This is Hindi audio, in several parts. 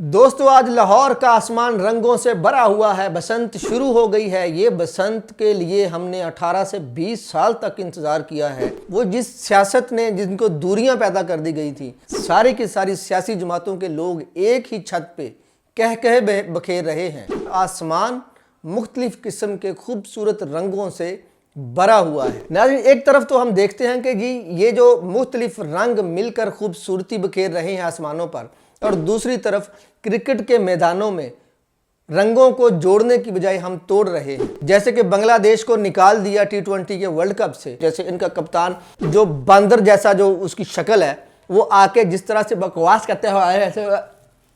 दोस्तों, आज लाहौर का आसमान रंगों से भरा हुआ है। बसंत शुरू हो गई है। ये बसंत के लिए हमने 18 से 20 साल तक इंतज़ार किया है। वो जिस सियासत ने जिनको दूरियां पैदा कर दी गई थी, सारी की सारी सियासी जमातों के लोग एक ही छत पे कह कह बखेर रहे हैं। आसमान मुख्तलिफ किस्म के खूबसूरत रंगों से भरा हुआ है। नाज़रीन, एक तरफ तो हम देखते हैं कि जी ये जो मुख्तलिफ रंग मिलकर खूबसूरती बखेर रहे हैं आसमानों पर, और दूसरी तरफ क्रिकेट के मैदानों में रंगों को जोड़ने की बजाय हम तोड़ रहे हैं। जैसे कि बांग्लादेश को निकाल दिया T20 के वर्ल्ड कप से। जैसे इनका कप्तान जो बंदर जैसा जो उसकी शक्ल है, वो आके जिस तरह से बकवास करते हुए ऐसे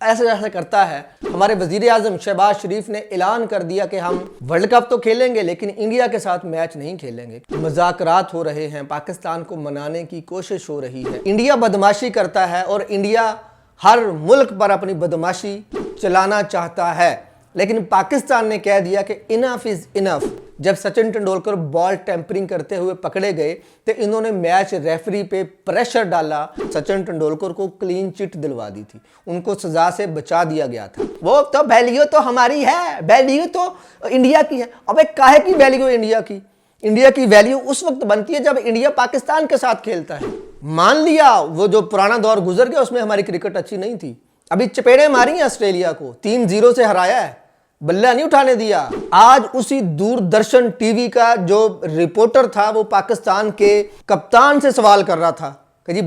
ऐसे ऐसे करता है। हमारे वजीर आजम शहबाज शरीफ ने ऐलान कर दिया कि हम वर्ल्ड कप तो खेलेंगे लेकिन इंडिया के साथ मैच नहीं खेलेंगे। मजाकरात हो रहे हैं, पाकिस्तान को मनाने की कोशिश हो रही है। इंडिया बदमाशी करता है और इंडिया हर मुल्क पर अपनी बदमाशी चलाना चाहता है, लेकिन पाकिस्तान ने कह दिया कि इनफ इज इनफ। जब सचिन तेंदुलकर बॉल टेम्परिंग करते हुए पकड़े गए तो इन्होंने मैच रेफरी पे प्रेशर डाला। सचिन तेंदुलकर को क्लीन चिट दिलवा दी थी, उनको सजा से बचा दिया गया था। वो तो वैल्यू तो हमारी है, वैल्यू तो इंडिया की है। अबे काहे की वैल्यू इंडिया की? इंडिया की वैल्यू उस वक्त बनती है जब इंडिया पाकिस्तान के साथ खेलता है। मान लिया वो जो पुराना दौर गुजर गया, उसमें हमारी क्रिकेट अच्छी नहीं थी। अभी चपेड़े मारी हैं ऑस्ट्रेलिया को, 3-0 से हराया है, बल्ला नहीं उठाने दिया। आज उसी दूरदर्शन टीवी का जो रिपोर्टर था वो पाकिस्तान के कप्तान से सवाल कर रहा था कि जी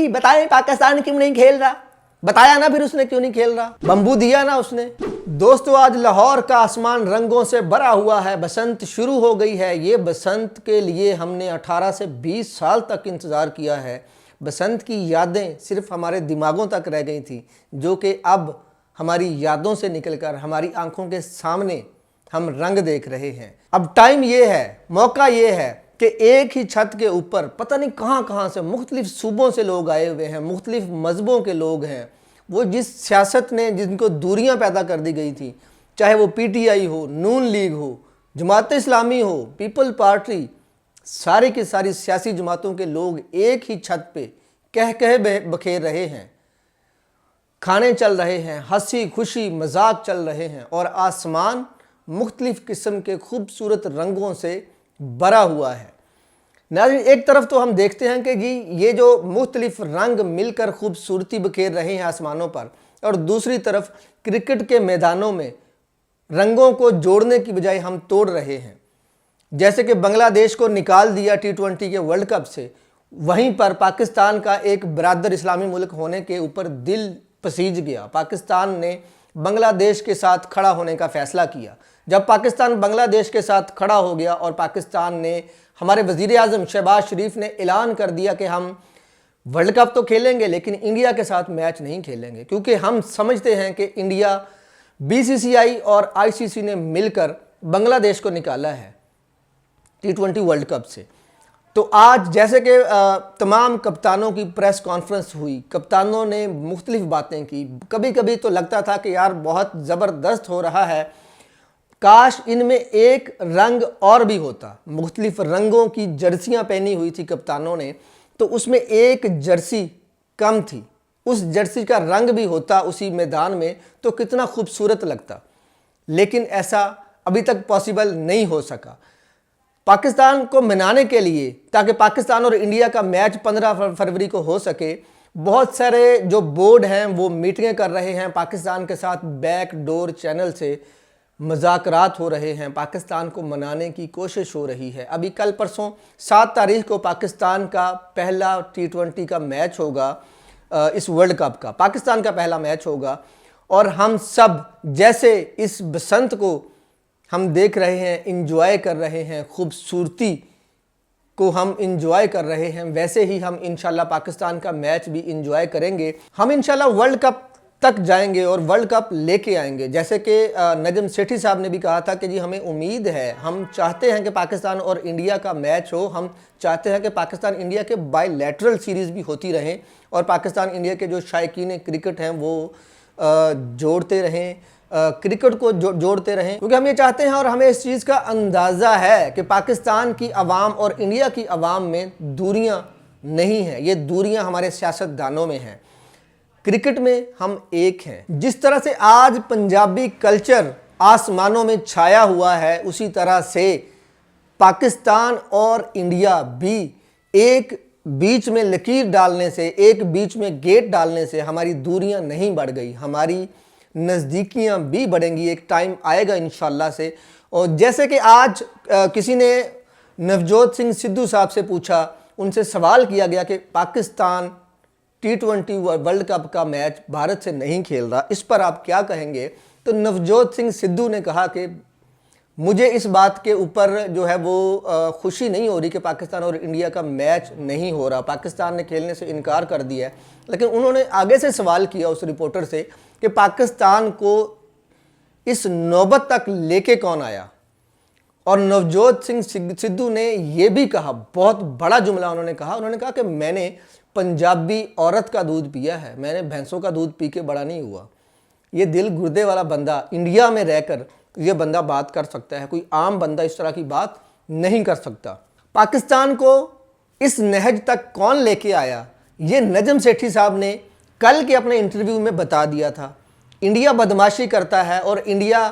बताएं पाकिस्तान क्यों नहीं खेल रहा। बताया ना फिर उसने क्यों नहीं खेल रहा, बंबू दिया ना उसने। दोस्तों, आज लाहौर का आसमान रंगों से भरा हुआ है। बसंत शुरू हो गई है। ये बसंत के लिए हमने 18 से 20 साल तक इंतज़ार किया है। बसंत की यादें सिर्फ हमारे दिमागों तक रह गई थी, जो कि अब हमारी यादों से निकलकर हमारी आंखों के सामने हम रंग देख रहे हैं। अब टाइम ये है, मौका ये है कि एक ही छत के ऊपर पता नहीं कहाँ से मुख्तलिफ सूबों से लोग आए हुए हैं, मुख्तलिफ मजहबों के लोग हैं। वो जिस सियासत ने जिनको दूरियां पैदा कर दी गई थी, चाहे वो PTI हो, नून लीग हो, जमात इस्लामी हो, पीपल पार्टी, सारी की सारी सियासी जमातों के लोग एक ही छत पे कह कह बखेर रहे हैं। खाने चल रहे हैं, हंसी खुशी मजाक चल रहे हैं, और आसमान मुख्तलिफ किस्म के खूबसूरत रंगों से भरा हुआ है। नाज़रीन, एक तरफ तो हम देखते हैं कि जी ये जो मुख्तलिफ रंग मिलकर खूबसूरती बखेर रहे हैं आसमानों पर, और दूसरी तरफ क्रिकेट के मैदानों में रंगों को जोड़ने की बजाय हम तोड़ रहे हैं। जैसे कि बांग्लादेश को निकाल दिया T20 के वर्ल्ड कप से, वहीं पर पाकिस्तान का एक बरादर इस्लामी मुल्क होने के ऊपर दिल पसीज गया। पाकिस्तान ने बांग्लादेश के साथ खड़ा होने का फैसला किया। जब पाकिस्तान बांग्लादेश के साथ खड़ा हो गया और पाकिस्तान ने, हमारे वजीर आजम शहबाज शरीफ ने ऐलान कर दिया कि हम वर्ल्ड कप तो खेलेंगे लेकिन इंडिया के साथ मैच नहीं खेलेंगे, क्योंकि हम समझते हैं कि इंडिया, BCCI और ICC ने मिलकर बांग्लादेश को निकाला है T20 वर्ल्ड कप से। तो आज जैसे कि तमाम कप्तानों की प्रेस कॉन्फ्रेंस हुई, कप्तानों ने मुख्तलिफ बातें की। कभी कभी तो लगता था कि यार बहुत ज़बरदस्त हो रहा है, काश इनमें एक रंग और भी होता। मुख्तलिफ रंगों की जर्सियां पहनी हुई थी कप्तानों ने, तो उसमें एक जर्सी कम थी। उस जर्सी का रंग भी होता उसी मैदान में तो कितना खूबसूरत लगता, लेकिन ऐसा अभी तक पॉसिबल नहीं हो सका। पाकिस्तान को मनाने के लिए, ताकि पाकिस्तान और इंडिया का मैच 15 फरवरी को हो सके, बहुत सारे जो बोर्ड हैं वो मीटिंगें कर रहे हैं पाकिस्तान के साथ। बैक डोर चैनल से मजाकरात हो रहे हैं, पाकिस्तान को मनाने की कोशिश हो रही है। अभी कल परसों 7 तारीख को पाकिस्तान का पहला T20 का मैच होगा, इस वर्ल्ड कप का पाकिस्तान का पहला मैच होगा, और हम सब जैसे इस बसंत को हम देख रहे हैं, इंजॉय कर रहे हैं, खूबसूरती को हम इंजॉय कर रहे हैं, वैसे ही हम इंशाल्लाह पाकिस्तान का मैच भी इंजॉय करेंगे। हम इंशाल्लाह वर्ल्ड कप तक जाएंगे और वर्ल्ड कप लेके आएंगे। जैसे कि नजम सेठी साहब ने भी कहा था कि जी हमें उम्मीद है, हम चाहते हैं कि पाकिस्तान और इंडिया का मैच हो, हम चाहते हैं कि पाकिस्तान इंडिया के बायलैटरल सीरीज़ भी होती रहें, और पाकिस्तान इंडिया के जो शायकीन क्रिकेट हैं वो जोड़ते रहें, क्रिकेट को जोड़ते रहें, क्योंकि हम ये चाहते हैं और हमें इस चीज़ का अंदाज़ा है कि पाकिस्तान की आवाम और इंडिया की आवाम में दूरियां नहीं हैं, ये दूरियां हमारे सियासतदानों में हैं। क्रिकेट में हम एक हैं। जिस तरह से आज पंजाबी कल्चर आसमानों में छाया हुआ है, उसी तरह से पाकिस्तान और इंडिया भी एक बीच में लकीर डालने से, एक बीच में गेट डालने से हमारी दूरियां नहीं बढ़ गई, हमारी नज़दीकियां भी बढ़ेंगी। एक टाइम आएगा इंशाल्लाह से। और जैसे कि आज किसी ने नवजोत सिंह सिद्धू साहब से पूछा, उनसे सवाल किया गया कि पाकिस्तान T20 वर्ल्ड कप का मैच भारत से नहीं खेल रहा, इस पर आप क्या कहेंगे? तो नवजोत सिंह सिद्धू ने कहा कि मुझे इस बात के ऊपर जो है वो खुशी नहीं हो रही कि पाकिस्तान और इंडिया का मैच नहीं हो रहा, पाकिस्तान ने खेलने से इनकार कर दिया है। लेकिन उन्होंने आगे से सवाल किया उस रिपोर्टर से कि पाकिस्तान को इस नौबत तक लेके कौन आया? और नवजोत सिंह सिद्धू ने यह भी कहा, बहुत बड़ा जुमला उन्होंने कहा कि मैंने पंजाबी औरत का दूध पिया है, मैंने भैंसों का दूध पी के बड़ा नहीं हुआ। ये दिल गुर्दे वाला बंदा इंडिया में रहकर ये बंदा बात कर सकता है, कोई आम बंदा इस तरह की बात नहीं कर सकता। पाकिस्तान को इस नहज तक कौन लेके आया, ये नजम सेठी साहब ने कल के अपने इंटरव्यू में बता दिया था। इंडिया बदमाशी करता है और इंडिया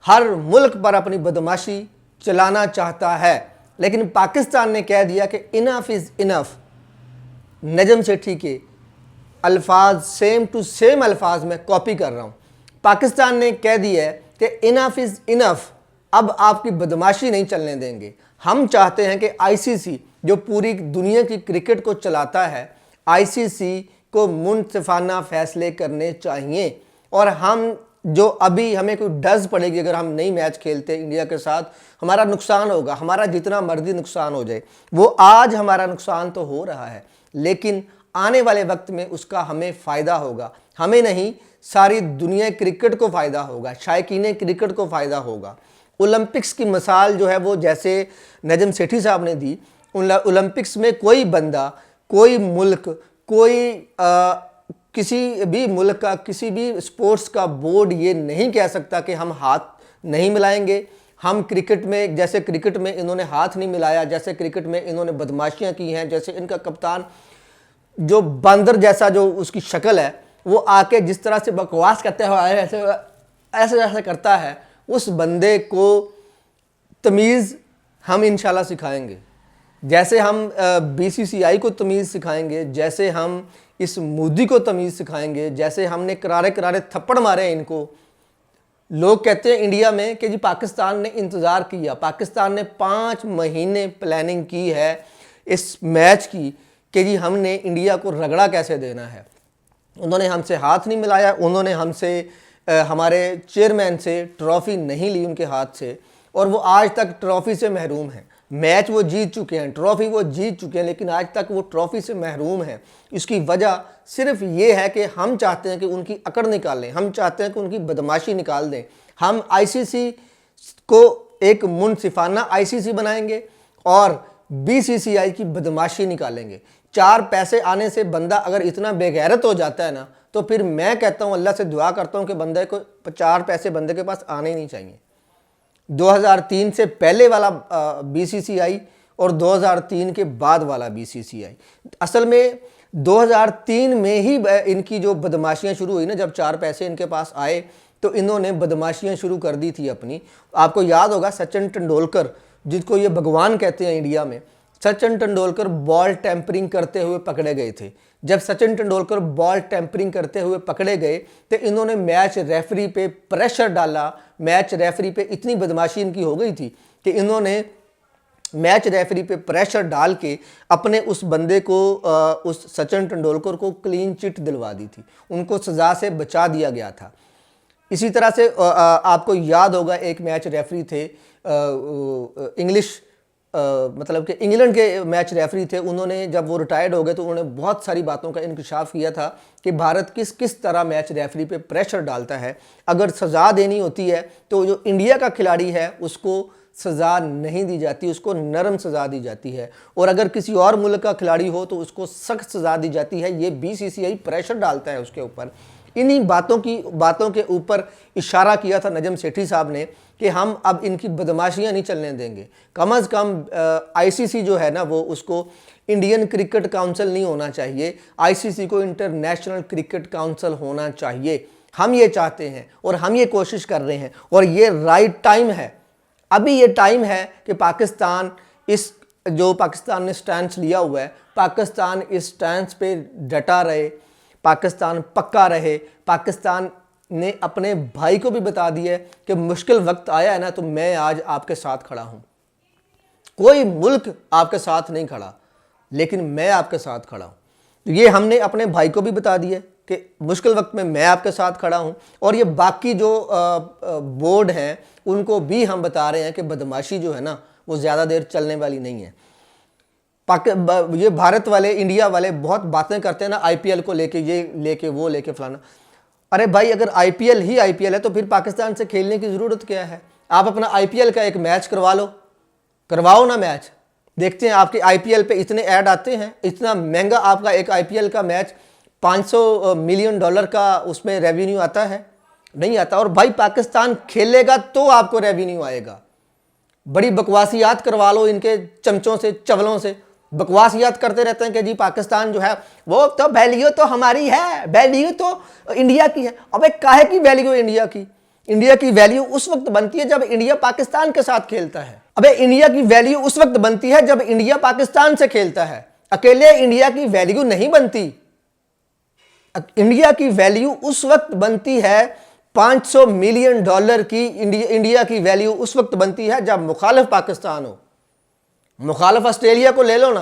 हर मुल्क पर अपनी बदमाशी चलाना चाहता है, लेकिन पाकिस्तान ने कह दिया कि enough is enough. Najam Sethi के अल्फाज सेम टू सेम अल्फाज में कॉपी कर रहा हूँ। पाकिस्तान ने कह दिया है कि इनफ इज़ इनफ, अब आपकी बदमाशी नहीं चलने देंगे। हम चाहते हैं कि आईसीसी जो पूरी दुनिया की क्रिकेट को चलाता है, आईसीसी को मुनसिफाना फैसले करने चाहिए। और हम जो अभी हमें कोई डज पड़ेगी अगर हम नहीं मैच खेलते इंडिया के साथ, हमारा नुकसान होगा, हमारा जितना मर्जी नुकसान हो जाए, वो आज हमारा नुकसान तो हो रहा है, लेकिन आने वाले वक्त में उसका हमें फ़ायदा होगा। हमें नहीं, सारी दुनिया क्रिकेट को फ़ायदा होगा, शायकीन क्रिकेट को फ़ायदा होगा। ओलंपिक्स की मिसाल जो है वो जैसे नजम सेठी साहब ने दी, ओलंपिक्स में कोई बंदा, कोई मुल्क, कोई किसी भी मुल्क का, किसी भी स्पोर्ट्स का बोर्ड ये नहीं कह सकता कि हम हाथ नहीं मिलाएंगे। हम क्रिकेट में, जैसे क्रिकेट में इन्होंने हाथ नहीं मिलाया, जैसे क्रिकेट में इन्होंने बदमाशियां की हैं, जैसे इनका कप्तान जो बंदर जैसा जो उसकी शक्ल है, वो आके जिस तरह से बकवास करते हुए ऐसे ऐसे ऐसे करता है, उस बंदे को तमीज़ हम इंशाल्लाह सिखाएंगे। जैसे हम बीसीसीआई को तमीज़ सिखाएंगे, जैसे हम इस मोदी को तमीज़ सिखाएंगे, जैसे हमने करारे करारे थप्पड़ मारे इनको। लोग कहते हैं इंडिया में कि जी पाकिस्तान ने इंतज़ार किया, पाकिस्तान ने 5 महीने प्लानिंग की है इस मैच की कि जी हमने इंडिया को रगड़ा कैसे देना है। उन्होंने हमसे हाथ नहीं मिलाया, उन्होंने हमसे हमारे चेयरमैन से ट्रॉफ़ी नहीं ली उनके हाथ से, और वो आज तक ट्रॉफ़ी से महरूम हैं। मैच वो जीत चुके हैं, ट्रॉफ़ी वो जीत चुके हैं, लेकिन आज तक वो ट्रॉफ़ी से महरूम हैं। इसकी वजह सिर्फ ये है कि हम चाहते हैं कि उनकी अकड़ निकालें, हम चाहते हैं कि उनकी बदमाशी निकाल दें। हम आईसीसी को एक मुनसिफाना आईसीसी बनाएंगे और बीसीसीआई की बदमाशी निकालेंगे। 4 पैसे आने से बंदा अगर इतना बेगैरत हो जाता है ना, तो फिर मैं कहता हूँ, अल्लाह से दुआ करता हूँ कि बंदे को 4 पैसे बंदे के पास आने ही नहीं चाहिए। 2003 से पहले वाला बीसीसीआई और 2003 के बाद वाला बीसीसीआई, असल में 2003 में ही इनकी जो बदमाशियां शुरू हुई ना, जब 4 पैसे इनके पास आए तो इन्होंने बदमाशियां शुरू कर दी थी अपनी। आपको याद होगा सचिन तेंदुलकर, जिसको ये भगवान कहते हैं इंडिया में, सचिन तेंदुलकर बॉल टेम्परिंग करते हुए पकड़े गए थे। जब सचिन तेंदुलकर बॉल टेम्परिंग करते हुए पकड़े गए तो इन्होंने मैच रेफरी पे प्रेशर डाला। मैच रेफरी पे इतनी बदमाशी इनकी हो गई थी कि इन्होंने मैच रेफरी पे प्रेशर डाल के अपने उस बंदे को, उस सचिन तेंदुलकर को क्लीन चिट दिलवा दी थी, उनको सज़ा से बचा दिया गया था। इसी तरह से आपको याद होगा एक मैच रेफरी थे, इंग्लिश मतलब कि इंग्लैंड के मैच रेफरी थे। उन्होंने, जब वो रिटायर्ड हो गए तो उन्होंने बहुत सारी बातों का इंकशाफ किया था कि भारत किस किस तरह मैच रेफरी पे प्रेशर डालता है। अगर सज़ा देनी होती है तो जो इंडिया का खिलाड़ी है उसको सज़ा नहीं दी जाती, उसको नरम सज़ा दी जाती है, और अगर किसी और मुल्क का खिलाड़ी हो तो उसको सख्त सज़ा दी जाती है। ये बीसीसीआई प्रेशर डालता है उसके ऊपर। इन्हीं बातों के ऊपर इशारा किया था नजम सेठी साहब ने कि हम अब इनकी बदमाशियां नहीं चलने देंगे। कम से कम आईसीसी जो है ना वो उसको इंडियन क्रिकेट काउंसिल नहीं होना चाहिए, आईसीसी को इंटरनेशनल क्रिकेट काउंसिल होना चाहिए। हम ये चाहते हैं और हम ये कोशिश कर रहे हैं और ये राइट टाइम है। अभी ये टाइम है कि पाकिस्तान पाकिस्तान ने स्टैंड लिया हुआ है, पाकिस्तान इस स्टैंड पे डटा रहे, पाकिस्तान पक्का रहे। पाकिस्तान ने अपने भाई को भी बता दिया है कि मुश्किल वक्त आया है ना तो मैं आज आपके साथ खड़ा हूं। कोई मुल्क आपके साथ नहीं खड़ा, लेकिन मैं आपके साथ खड़ा हूं। तो ये हमने अपने भाई को भी बता दिया कि मुश्किल वक्त में मैं आपके साथ खड़ा हूं। और ये बाकी जो बोर्ड हैं उनको भी हम बता रहे हैं कि बदमाशी जो है ना वो ज़्यादा देर चलने वाली नहीं है। ये भारत वाले, इंडिया वाले बहुत बातें करते हैं ना आईपीएल को लेके, ये लेके वो लेके फलाना। अरे भाई, अगर आईपीएल ही आईपीएल है तो फिर पाकिस्तान से खेलने की ज़रूरत क्या है? आप अपना आईपीएल का एक मैच करवाओ ना मैच। देखते हैं आपके आईपीएल पे इतने ऐड आते हैं, इतना महंगा आपका एक आईपीएल का मैच, $500 मिलियन का उसमें रेवेन्यू आता है? नहीं आता। और भाई पाकिस्तान खेलेगा तो आपको रेवेन्यू आएगा। बड़ी बकवासियात करवा लो इनके चमचों से, चवलों से। बकवासियात करते रहते हैं कि जी पाकिस्तान जो है वो तो वैल्यू तो हमारी है, वैल्यू तो इंडिया की है। अबे काहे की वैल्यू इंडिया की? इंडिया की वैल्यू उस वक्त बनती है जब इंडिया पाकिस्तान के साथ खेलता है। अबे इंडिया की वैल्यू उस वक्त बनती है जब इंडिया पाकिस्तान से खेलता है। अकेले इंडिया की वैल्यू नहीं बनती। इंडिया की वैल्यू उस वक्त बनती है, $500 मिलियन की इंडिया की वैल्यू उस वक्त बनती है जब मुखालिफ पाकिस्तान हो। मुखालिफ ऑस्ट्रेलिया को ले लो ना,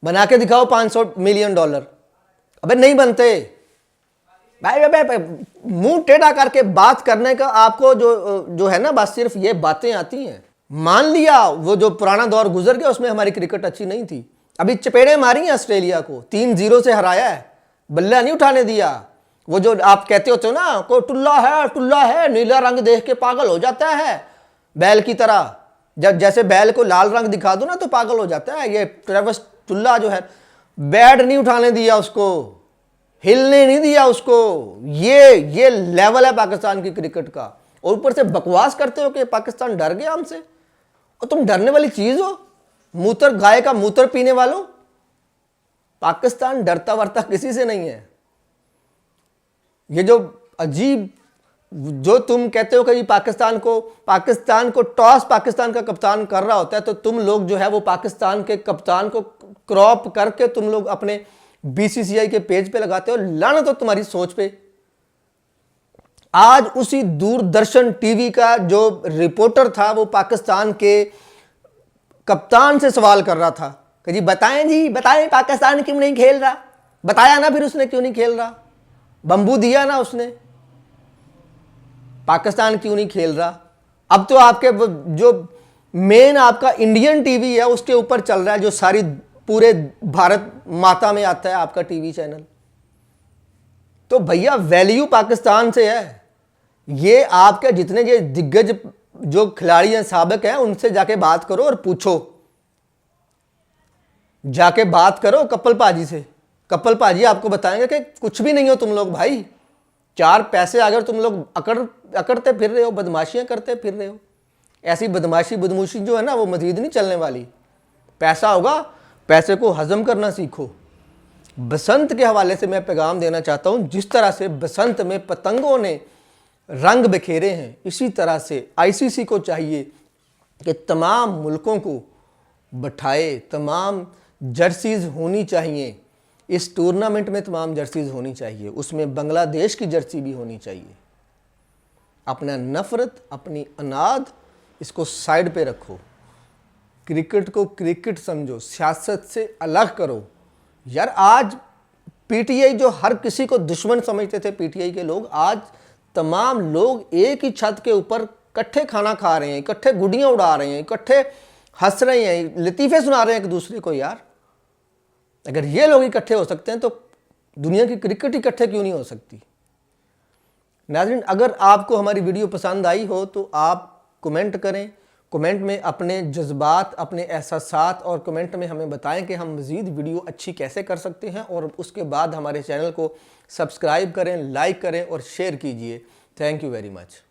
बना के दिखाओ $500 मिलियन। अबे नहीं बनते भाई। मुंह टेढ़ा करके बात करने का आपको जो है ना, बस सिर्फ ये बातें आती हैं। मान लिया वो जो पुराना दौर गुजर गया, उसमें हमारी क्रिकेट अच्छी नहीं थी। अभी चपेड़े मारी हैं ऑस्ट्रेलिया को, 3-0 से हराया है, बल्ला नहीं उठाने दिया। वो जो आप कहते होते हो ना, को टुल्ला है, नीला रंग देख के पागल हो जाता है बैल की तरह। जब जैसे बैल को लाल रंग दिखा दो ना तो पागल हो जाता है। ये ट्रेविस टुल्ला जो है, बैट नहीं उठाने दिया उसको, हिलने नहीं दिया उसको। ये लेवल है पाकिस्तान की क्रिकेट का। और ऊपर से बकवास करते हो कि पाकिस्तान डर गया हमसे। और तुम डरने वाली चीज हो? गाय का मूत्र पीने वालों। पाकिस्तान डरता वरता किसी से नहीं है। ये जो अजीब, जो तुम कहते हो कि पाकिस्तान को टॉस पाकिस्तान का कप्तान कर रहा होता है, तो तुम लोग जो है वो पाकिस्तान के कप्तान को क्रॉप करके तुम लोग अपने बीसीसीआई के पेज पे लगाते हो। लानत हो तुम्हारी सोच पे। आज उसी दूरदर्शन टीवी का जो रिपोर्टर था वो पाकिस्तान के कप्तान से सवाल कर रहा था कि जी बताएं पाकिस्तान क्यों नहीं खेल रहा। बताया ना फिर उसने क्यों नहीं खेल रहा, बंबू दिया ना उसने, पाकिस्तान क्यों नहीं खेल रहा। अब तो आपके जो मेन आपका इंडियन टीवी है उसके ऊपर चल रहा है, जो सारी पूरे भारत माता में आता है आपका टीवी चैनल। तो भैया वैल्यू पाकिस्तान से है। ये आपके जितने ये दिग्गज जो खिलाड़ी हैं, साबिक हैं, उनसे जाके बात करो और पूछो। जाके बात करो कपिल पाजी से। कपिल पाजी आपको बताएंगे कि कुछ भी नहीं हो तुम लोग भाई। 4 पैसे अगर तुम लोग अकड़ते फिर रहे हो, बदमाशियां करते फिर रहे हो, ऐसी बदमाशी जो है ना वो मजीद नहीं चलने वाली। पैसा होगा, पैसे को हजम करना सीखो। बसंत के हवाले से मैं पैगाम देना चाहता हूं, जिस तरह से बसंत में पतंगों ने रंग बिखेरे हैं, इसी तरह से आईसीसी को चाहिए कि तमाम मुल्कों को बैठाए, तमाम जर्सीज होनी चाहिए इस टूर्नामेंट में, तमाम जर्सीज होनी चाहिए। उसमें बांग्लादेश की जर्सी भी होनी चाहिए। अपना नफरत, अपनी अनाद, इसको साइड पे रखो। क्रिकेट को क्रिकेट समझो, सियासत से अलग करो। यार आज पीटीआई जो हर किसी को दुश्मन समझते थे पीटीआई के लोग, आज तमाम लोग एक ही छत के ऊपर इकट्ठे खाना खा रहे हैं, इकट्ठे गुडियां उड़ा रहे हैं, इकट्ठे हंस रहे हैं, लतीफे सुना रहे हैं एक दूसरे को। यार अगर ये लोग इकट्ठे हो सकते हैं तो दुनिया की क्रिकेट इकट्ठे क्यों नहीं हो सकती। नाज़रीन, अगर आपको हमारी वीडियो पसंद आई हो तो आप कमेंट करें, कमेंट में अपने जज्बात, अपने एहसासात और कमेंट में हमें बताएं कि हम मज़ीद वीडियो अच्छी कैसे कर सकते हैं, और उसके बाद हमारे चैनल को सब्सक्राइब करें, लाइक करें और शेयर कीजिए। Thank you very much.